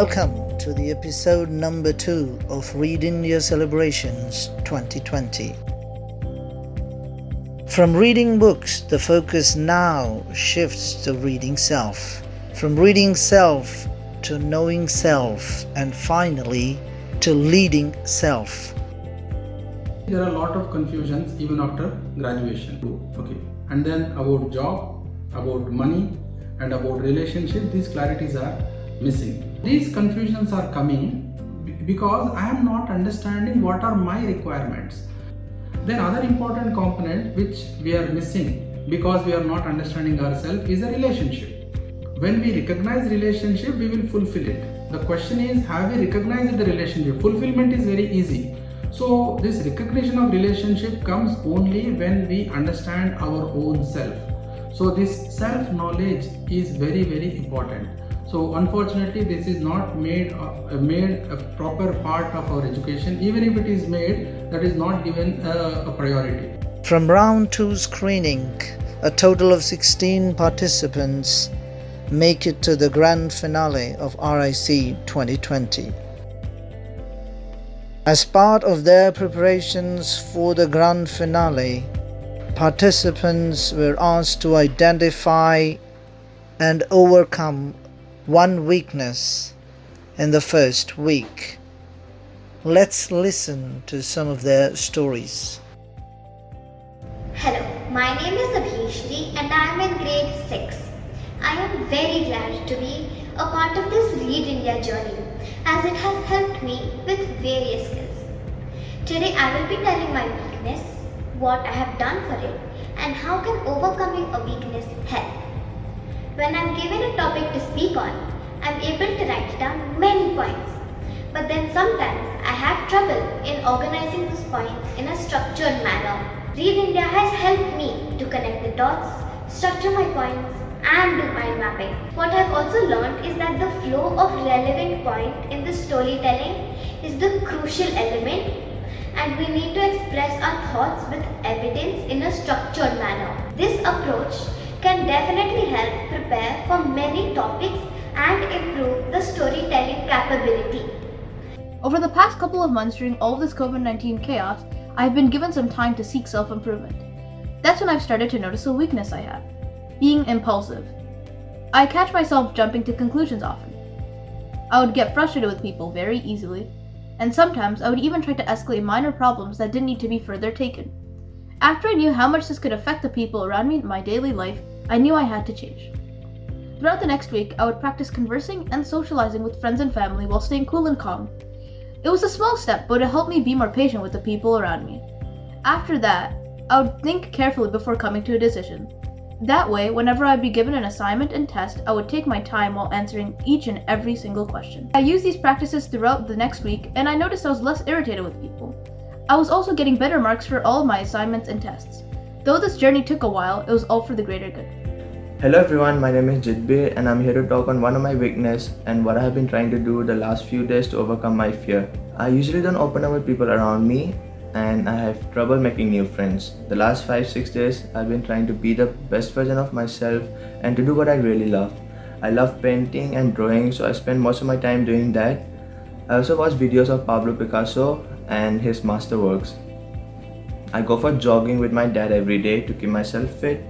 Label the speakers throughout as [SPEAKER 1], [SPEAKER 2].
[SPEAKER 1] Welcome to the episode number 2 of Read India Celebrations 2020. From reading books, the focus now shifts to reading self. From reading self to knowing self, and finally to leading self.
[SPEAKER 2] There are a lot of confusions even after graduation. Okay, and then about job, about money, and about relationship, these clarities are missing. These confusions are coming because I am not understanding what are my requirements. Then other important component which we are missing because we are not understanding ourselves is a relationship. When we recognize relationship, we will fulfill it. The question is, have we recognized the relationship? Fulfillment is very easy. So this recognition of relationship comes only when we understand our own self. So this self-knowledge is very, very important. So unfortunately, this is not made a proper part of our education. Even if it is made, that is not given a priority.
[SPEAKER 1] From round 2 screening, a total of 16 participants make it to the grand finale of RIC 2020. As part of their preparations for the grand finale, participants were asked to identify and overcome one weakness in the first week. Let's listen to some of their stories.
[SPEAKER 3] Hello, my name is Abhishri and I am in grade 6. I am very glad to be a part of this Read India journey as it has helped me with various skills. Today I will be telling my weakness, what I have done for it, and how can overcoming a weakness help. When I am given a topic to speak on, I am able to write down many points. But then sometimes I have trouble in organizing those points in a structured manner. Read India has helped me to connect the dots, structure my points, and do mind mapping. What I have also learned is that the flow of relevant point in the storytelling is the crucial element, and we need to express our thoughts with evidence in a structured manner. This approach can definitely help prepare for many topics and improve the storytelling capability.
[SPEAKER 4] Over the past couple of months during all this COVID-19 chaos, I have been given some time to seek self-improvement. That's when I've started to notice a weakness I have: being impulsive. I catch myself jumping to conclusions often. I would get frustrated with people very easily, and sometimes I would even try to escalate minor problems that didn't need to be further taken. After I knew how much this could affect the people around me in my daily life, I knew I had to change. Throughout the next week, I would practice conversing and socializing with friends and family while staying cool and calm. It was a small step, but it helped me be more patient with the people around me. After that, I would think carefully before coming to a decision. That way, whenever I'd be given an assignment and test, I would take my time while answering each and every single question. I used these practices throughout the next week, and I noticed I was less irritated with people. I was also getting better marks for all of my assignments and tests. Though this journey took a while, it was all for the greater good.
[SPEAKER 5] Hello everyone, my name is Jitbir and I'm here to talk on one of my weaknesses and what I have been trying to do the last few days to overcome my fear. I usually don't open up with people around me and I have trouble making new friends. The last 5-6 days I've been trying to be the best version of myself and to do what I really love. I love painting and drawing, so I spend most of my time doing that. I also watch videos of Pablo Picasso and his masterworks. I go for jogging with my dad every day to keep myself fit,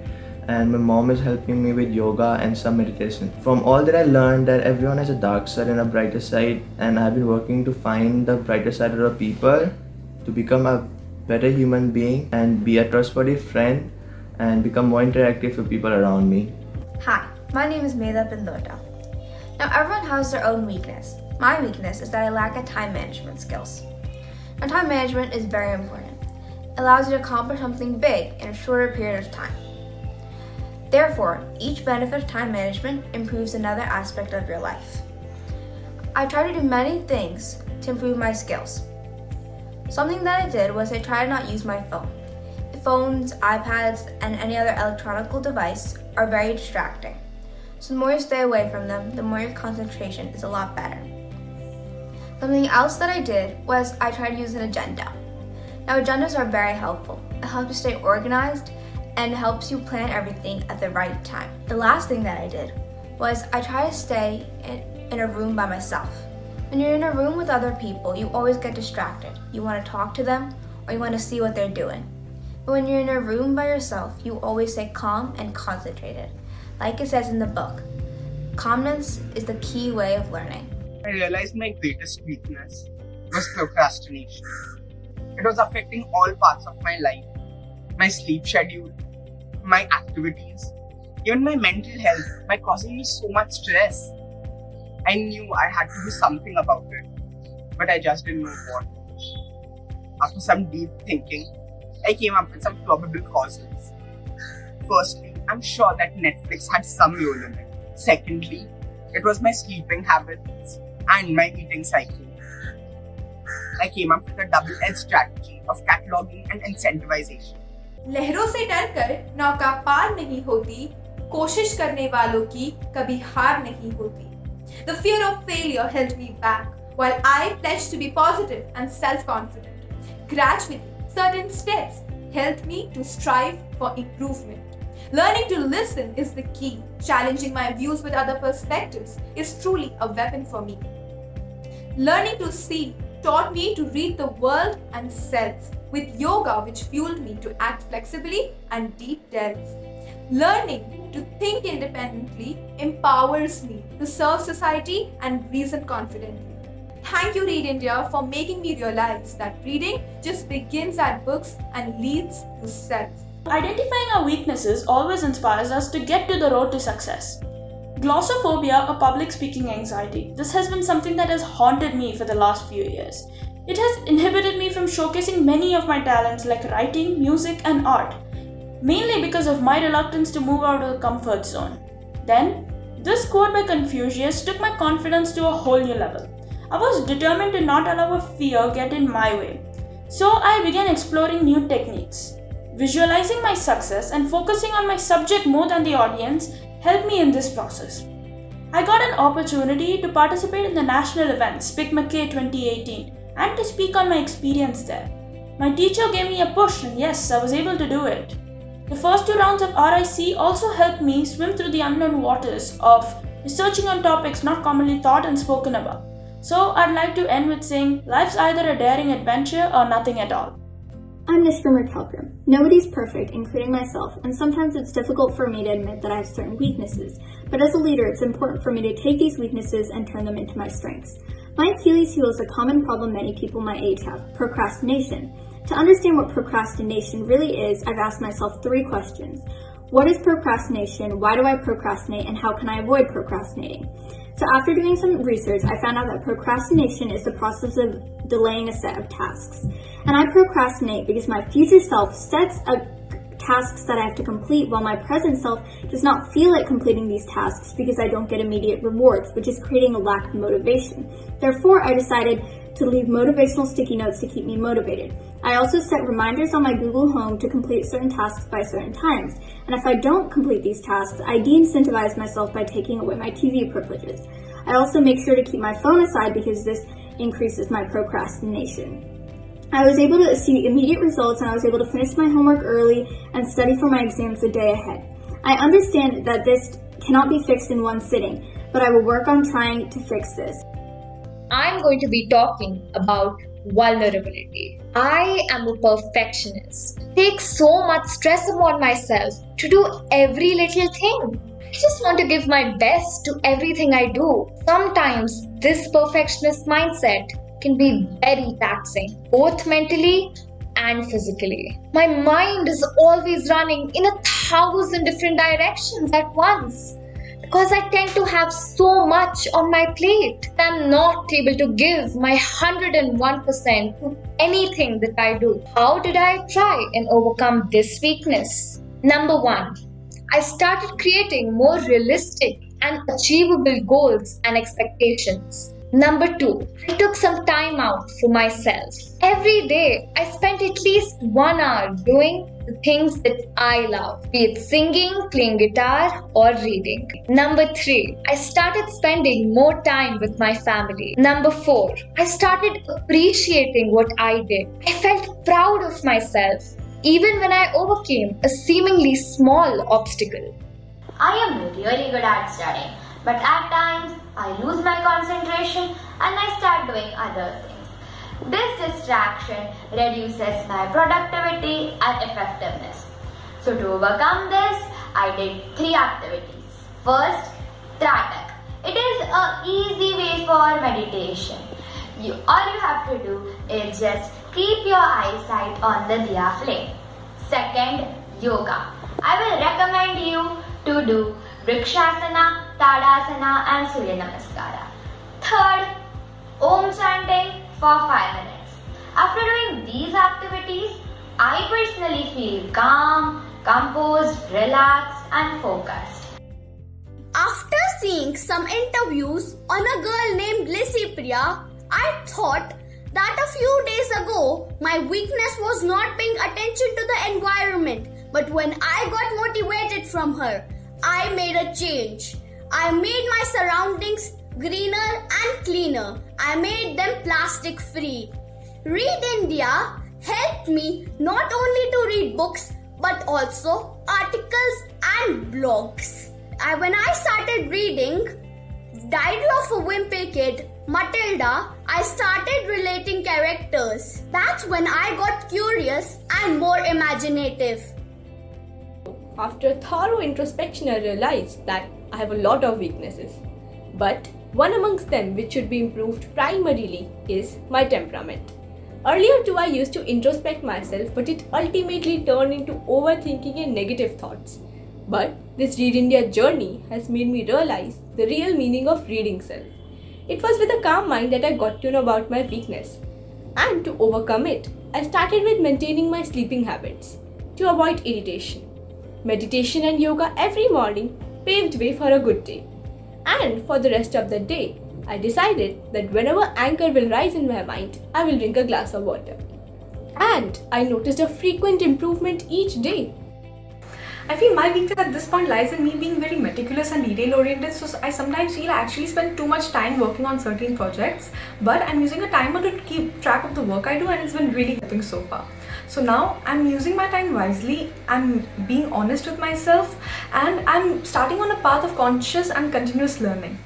[SPEAKER 5] and my mom is helping me with yoga and some meditation. From all that I learned that everyone has a dark side and a brighter side, and I've been working to find the brighter side of the people, to become a better human being and be a trustworthy friend and become more interactive with people around me.
[SPEAKER 6] Hi, my name is Medha Pindota. Now everyone has their own weakness. My weakness is that I lack a time management skills. Now time management is very important. It allows you to accomplish something big in a shorter period of time. Therefore, each benefit of time management improves another aspect of your life. I try to do many things to improve my skills. Something that I did was I try to not use my phone. Phones, iPads, and any other electronic device are very distracting. So the more you stay away from them, the more your concentration is a lot better. Something else that I did was I tried to use an agenda. Now agendas are very helpful. It helps you stay organized and helps you plan everything at the right time. The last thing that I did was I try to stay in a room by myself. When you're in a room with other people, you always get distracted. You want to talk to them or you want to see what they're doing. But when you're in a room by yourself, you always stay calm and concentrated. Like it says in the book, calmness is the key way of learning.
[SPEAKER 7] I realized my greatest weakness was procrastination. It was affecting all parts of my life, my sleep schedule, my activities, even my mental health by causing me so much stress. I knew I had to do something about it, but I just didn't know what. After some deep thinking, I came up with some probable causes. Firstly, I'm sure that Netflix had some role in it. Secondly, it was my sleeping habits and my eating cycle. I came up with a double-edged strategy of cataloging and incentivization.
[SPEAKER 8] लहरों से डरकर नौका पार नहीं होती, कोशिश करने वालों की कभी हार नहीं होती. The fear of failure held me back, while I pledged to be positive and self-confident. Gradually, certain steps helped me to strive for improvement. Learning to listen is the key. Challenging my views with other perspectives is truly a weapon for me. Learning to see taught me to read the world and self, with yoga which fueled me to act flexibly and deep delve. Learning to think independently empowers me to serve society and reason confidently. Thank you, Read India, for making me realize that reading just begins at books and leads to self.
[SPEAKER 9] Identifying our weaknesses always inspires us to get to the road to success. Glossophobia or public speaking anxiety. This has been something that has haunted me for the last few years. It has inhibited me from showcasing many of my talents like writing, music, and art, mainly because of my reluctance to move out of the comfort zone. Then, this quote by Confucius took my confidence to a whole new level. I was determined to not allow a fear get in my way. So I began exploring new techniques. Visualizing my success and focusing on my subject more than the audience helped me in this process. I got an opportunity to participate in the national event SPICMACAY 2018 and to speak on my experience there. My teacher gave me a push and yes, I was able to do it. The first 2 rounds of RIC also helped me swim through the unknown waters of researching on topics not commonly thought and spoken about. So I'd like to end with saying, life's either a daring adventure or nothing at all.
[SPEAKER 10] I'm Nishkamar Kalkram. Nobody's perfect, including myself, and sometimes it's difficult for me to admit that I have certain weaknesses, but as a leader it's important for me to take these weaknesses and turn them into my strengths. My Achilles heel is a common problem many people my age have, procrastination. To understand what procrastination really is, I've asked myself 3 questions. What is procrastination? Why do I procrastinate? And how can I avoid procrastinating? So after doing some research, I found out that procrastination is the process of delaying a set of tasks. And I procrastinate because my future self sets tasks that I have to complete while my present self does not feel like completing these tasks because I don't get immediate rewards, which is creating a lack of motivation. Therefore, I decided to leave motivational sticky notes to keep me motivated. I also set reminders on my Google Home to complete certain tasks by certain times, and if I don't complete these tasks, I de-incentivize myself by taking away my TV privileges. I also make sure to keep my phone aside because this increases my procrastination. I was able to see immediate results and I was able to finish my homework early and study for my exams the day ahead. I understand that this cannot be fixed in one sitting, but I will work on trying to fix this.
[SPEAKER 11] I'm going to be talking about vulnerability. I am a perfectionist. I take so much stress upon myself to do every little thing. I just want to give my best to everything I do. Sometimes this perfectionist mindset can be very taxing, both mentally and physically. My mind is always running in 1,000 different directions at once because I tend to have so much on my plate. I'm not able to give my 101% to anything that I do. How did I try and overcome this weakness? Number 1, I started creating more realistic and achievable goals and expectations. Number 2, I took some time out for myself. Every day, I spent at least 1 hour doing the things that I love, be it singing, playing guitar, or reading. Number 3, I started spending more time with my family. Number 4, I started appreciating what I did. I felt proud of myself, even when I overcame a seemingly small obstacle.
[SPEAKER 12] I am really good at studying. But at times, I lose my concentration and I start doing other things. This distraction reduces my productivity and effectiveness. So to overcome this, I did 3 activities. First, Tratak. It is an easy way for meditation. All you have to do is just keep your eyesight on the diya flame. Second, Yoga. I will recommend you to do Vrikshasana, Tadasana and Surya Namaskara. Third, Om chanting for 5 minutes. After doing these activities, I personally feel calm, composed, relaxed and focused.
[SPEAKER 13] After seeing some interviews on a girl named Lissy Priya, I thought that a few days ago, my weakness was not paying attention to the environment. But when I got motivated from her, I made a change. I made my surroundings greener and cleaner. I made them plastic free. Read India helped me not only to read books but also articles and blogs. When I started reading Diary of a Wimpy Kid, Matilda, I started relating characters. That's when I got curious and more imaginative.
[SPEAKER 14] After thorough introspection, I realized that I have a lot of weaknesses. But one amongst them which should be improved primarily is my temperament. Earlier too I used to introspect myself, but it ultimately turned into overthinking and negative thoughts. But this Read India journey has made me realize the real meaning of reading self. It was with a calm mind that I got to know about my weakness. And to overcome it, I started with maintaining my sleeping habits to avoid irritation. Meditation and yoga every morning paved way for a good day. And for the rest of the day, I decided that whenever anger will rise in my mind, I will drink a glass of water. And I noticed a frequent improvement each day.
[SPEAKER 15] I feel my weakness at this point lies in me being very meticulous and detail oriented, so I sometimes feel I actually spend too much time working on certain projects, but I'm using a timer to keep track of the work I do and it's been really helping so far. So now I'm using my time wisely, I'm being honest with myself and I'm starting on a path of conscious and continuous learning.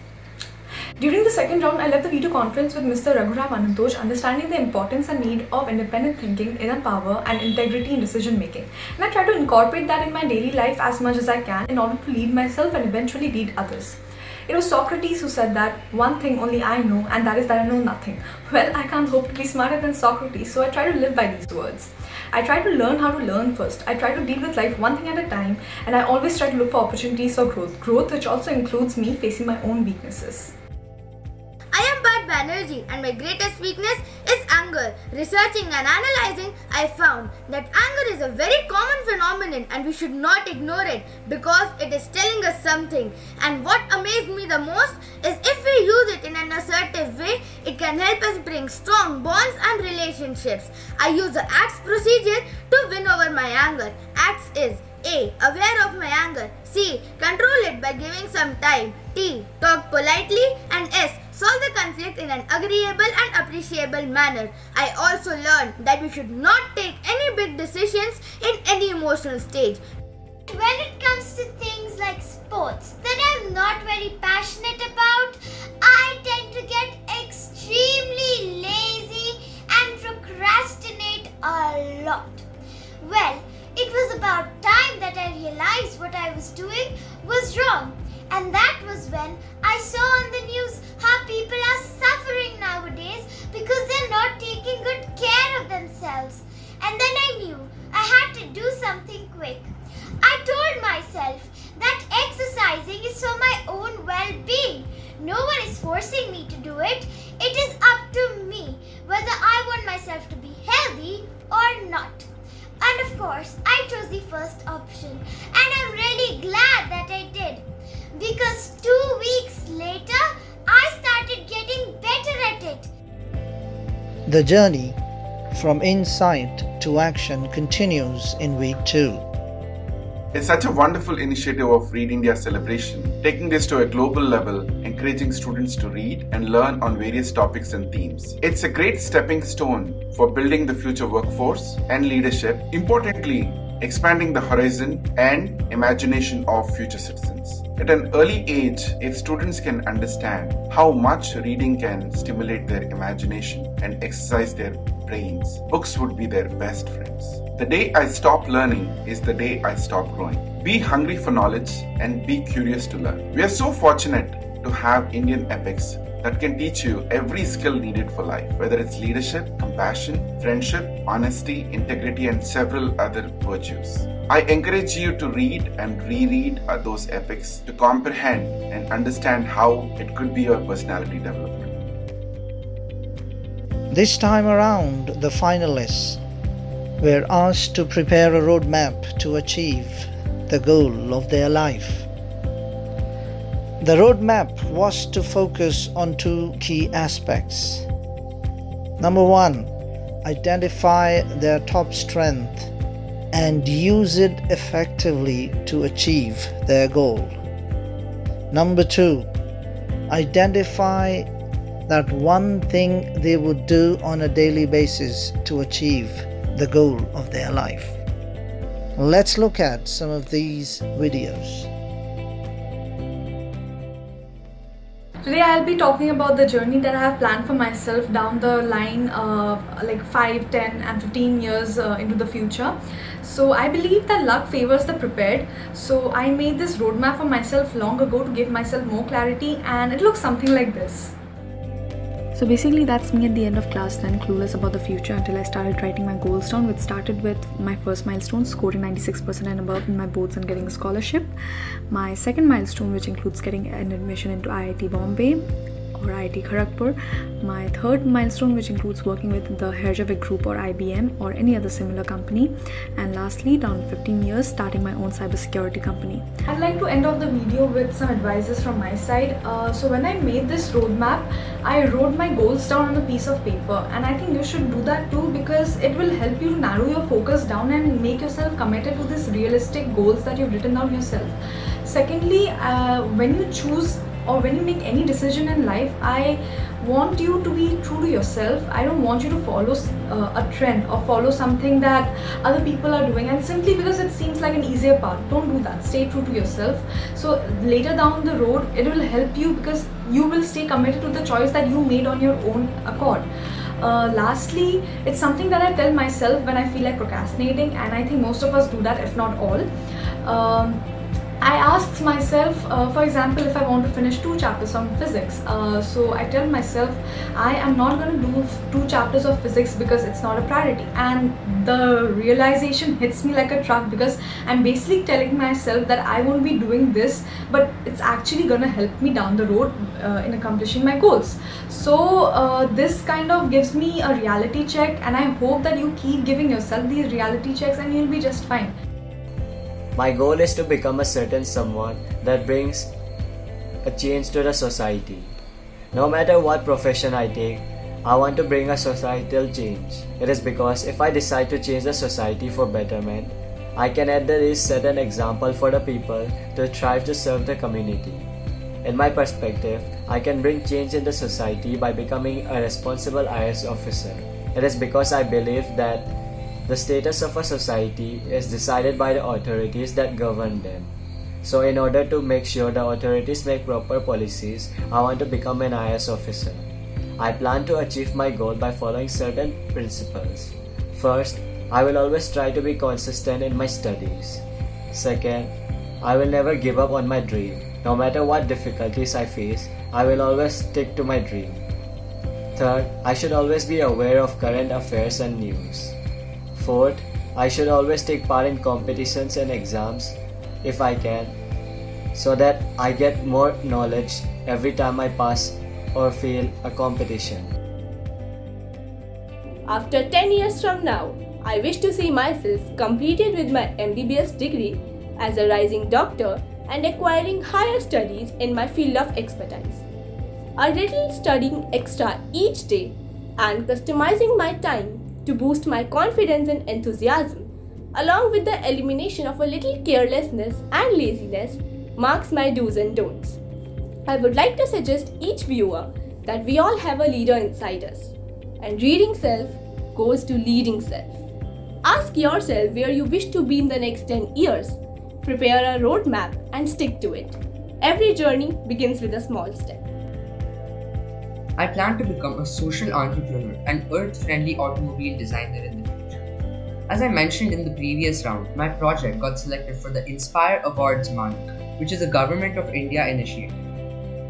[SPEAKER 15] During the second round, I led the video conference with Mr. Raghuram Anantoj, understanding the importance and need of independent thinking, inner power and integrity in decision making. And I try to incorporate that in my daily life as much as I can in order to lead myself and eventually lead others. It was Socrates who said that one thing only I know, and that is that I know nothing. Well, I can't hope to be smarter than Socrates, so I try to live by these words. I try to learn how to learn first. I try to deal with life one thing at a time, and I always try to look for opportunities for growth which also includes me facing my own weaknesses.
[SPEAKER 16] I am Parth Banerjee and my greatest weakness is anger. Researching and analyzing, I found that anger is a very common phenomenon and we should not ignore it because it is telling us something. And what amazed me the most is if we use it in an assertive way, it can help us bring strong bonds and relationships. I use the ACTS procedure to win over my anger. ACTS is A. Aware of my anger. C. Control it by giving some time. T. Talk politely. And S. Solve the conflict in an agreeable and appreciable manner. I also learned that we should not take any big decisions in any emotional stage.
[SPEAKER 3] When it comes to things like sports that I'm not very passionate about, I tend to get extremely lazy and procrastinate a lot. Well, it was about time that I realized what I was doing was wrong. And that was when I saw on the news how people are suffering nowadays because they're not taking good care of themselves. And then I knew I had to do something quick. I told myself that exercising is for my own well-being. No one is forcing me to do it. It is up to me whether I want myself to be healthy or not. And of course, I chose the first option. And I'm really glad that I did. Because 2 weeks later, I started getting better at it.
[SPEAKER 1] The journey from insight to action continues in week 2.
[SPEAKER 17] It's such a wonderful initiative of Read India celebration, taking this to a global level, encouraging students to read and learn on various topics and themes. It's a great stepping stone for building the future workforce and leadership, importantly, expanding the horizon and imagination of future citizens. At an early age, if students can understand how much reading can stimulate their imagination and exercise their brains, books would be their best friends. The day I stop learning is the day I stop growing. Be hungry for knowledge and be curious to learn. We are so fortunate to have Indian epics that can teach you every skill needed for life, whether it's leadership, compassion, friendship, honesty, integrity, and several other virtues. I encourage you to read and reread those epics to comprehend and understand how it could be your personality development.
[SPEAKER 1] This time around, the finalists were asked to prepare a roadmap to achieve the goal of their life. The roadmap was to focus on two key aspects. Number one, identify their top strength and use it effectively to achieve their goal. Number two, identify that one thing they would do on a daily basis to achieve the goal of their life. Let's look at some of these videos.
[SPEAKER 15] Today I'll be talking about the journey that I have planned for myself down the line like 5, 10 and 15 years into the future. So I believe that luck favors the prepared. So I made this roadmap for myself long ago to give myself more clarity, and it looks something like this.
[SPEAKER 18] So basically that's me at the end of class 10, clueless about the future until I started writing my goals down, which started with my first milestone, scoring 96% and above in my boards and getting a scholarship. My second milestone, which includes getting an admission into IIT Bombay or IIT Kharagpur. My third milestone, which includes working with the Herjavec Group or IBM or any other similar company. And lastly, down 15 years, starting my own cybersecurity company.
[SPEAKER 15] I'd like to end off the video with some advices from my side. So when I made this roadmap, I wrote my goals down on a piece of paper, and I think you should do that too, because it will help you to narrow your focus down and make yourself committed to these realistic goals that you've written down yourself. Secondly, when you choose or when you make any decision in life, I want you to be true to yourself. I don't want you to follow a trend or follow something that other people are doing, and simply because it seems like an easier path. Don't do that. Stay true to yourself. So later down the road, it will help you because you will stay committed to the choice that you made on your own accord. Lastly, it's something that I tell myself when I feel like procrastinating, and I think most of us do that, if not all. I ask myself, for example, if I want to finish 2 chapters on physics, so I tell myself I am not going to do 2 chapters of physics because it's not a priority, and the realization hits me like a truck, because I'm basically telling myself that I won't be doing this, but it's actually going to help me down the road in accomplishing my goals. So this kind of gives me a reality check, and I hope that you keep giving yourself these reality checks and you'll be just fine.
[SPEAKER 19] My goal is to become a certain someone that brings a change to the society. No matter what profession I take, I want to bring a societal change. It is because if I decide to change the society for betterment, I can at the least set an example for the people to strive to serve the community. In my perspective, I can bring change in the society by becoming a responsible IAS officer. It is because I believe that the status of a society is decided by the authorities that govern them. So in order to make sure the authorities make proper policies, I want to become an IAS officer. I plan to achieve my goal by following certain principles. First, I will always try to be consistent in my studies. Second, I will never give up on my dream. No matter what difficulties I face, I will always stick to my dream. Third, I should always be aware of current affairs and news. Fourth, I should always take part in competitions and exams if I can, so that I get more knowledge every time I pass or fail a competition.
[SPEAKER 14] After 10 years from now, I wish to see myself completed with my MBBS degree as a rising doctor and acquiring higher studies in my field of expertise. A little studying extra each day and customizing my time to boost my confidence and enthusiasm, along with the elimination of a little carelessness and laziness, marks my do's and don'ts. I would like to suggest each viewer that we all have a leader inside us, and reading self goes to leading self. Ask yourself where you wish to be in the next 10 years, prepare a roadmap and stick to it. Every journey begins with a small step.
[SPEAKER 7] I plan to become a social entrepreneur and earth-friendly automobile designer in the future. As I mentioned in the previous round, my project got selected for the Inspire Awards month, which is a Government of India initiative.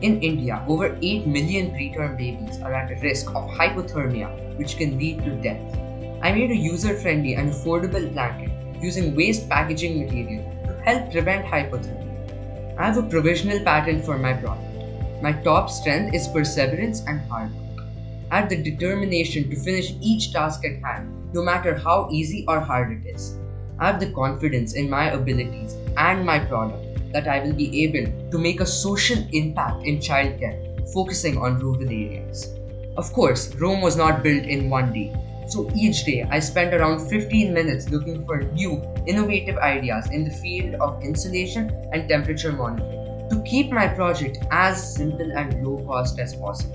[SPEAKER 7] In India, over 8 million preterm babies are at risk of hypothermia, which can lead to death. I made a user-friendly and affordable blanket using waste packaging material to help prevent hypothermia. I have a provisional patent for my product. My top strength is perseverance and hard work. I have the determination to finish each task at hand, no matter how easy or hard it is. I have the confidence in my abilities and my product that I will be able to make a social impact in childcare, focusing on rural areas. Of course, Rome was not built in one day. So each day, I spent around 15 minutes looking for new, innovative ideas in the field of insulation and temperature monitoring to keep my project as simple and low cost as possible.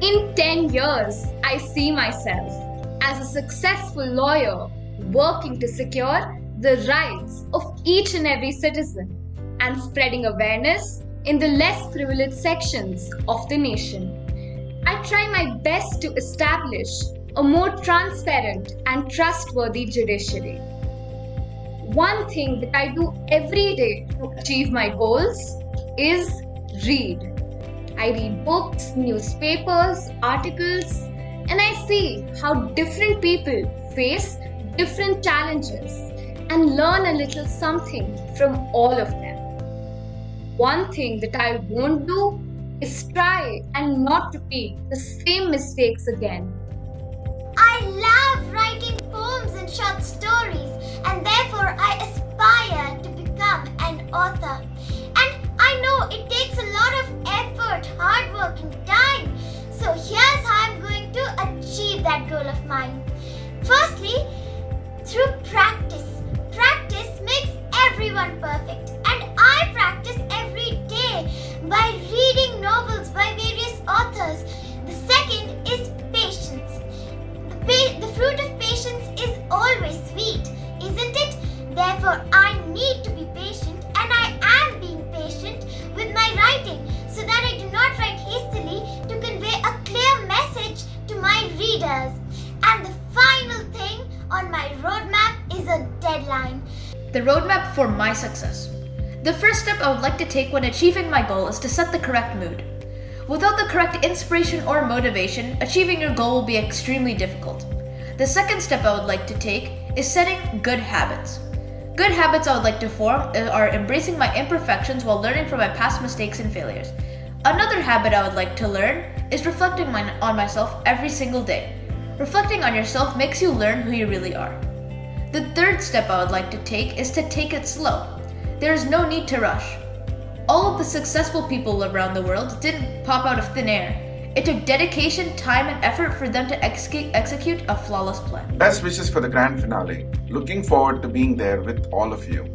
[SPEAKER 11] In 10 years, I see myself as a successful lawyer working to secure the rights of each and every citizen and spreading awareness in the less privileged sections of the nation. I try my best to establish a more transparent and trustworthy judiciary. One thing that I do every day to achieve my goals is read. I read books, newspapers, articles, and I see how different people face different challenges and learn a little something from all of them. One thing that I won't do is try and not repeat the same mistakes again.
[SPEAKER 3] I love writing poems and short stories, and therefore I aspire to become an author. And I know it takes a lot of effort, hard work and time. So here's how I'm going to achieve that goal of mine. Firstly, through practice. Practice makes everyone perfect, and I practice every day by reading novels by various authors. The second is patience. The fruit of patience is always sweet, isn't it? Therefore, I need to be patient, and I am being patient with my writing so that I do not write hastily to convey a clear message to my readers. And the final thing on my roadmap is a deadline.
[SPEAKER 4] The roadmap for my success. The first step I would like to take when achieving my goal is to set the correct mood. Without the correct inspiration or motivation, achieving your goal will be extremely difficult. The second step I would like to take is setting good habits. Good habits I would like to form are embracing my imperfections while learning from my past mistakes and failures. Another habit I would like to learn is reflecting on myself every single day. Reflecting on yourself makes you learn who you really are. The third step I would like to take is to take it slow. There is no need to rush. All of the successful people around the world didn't pop out of thin air. It took dedication, time, and effort for them to execute a flawless plan.
[SPEAKER 17] Best wishes for the grand finale. Looking forward to being there with all of you.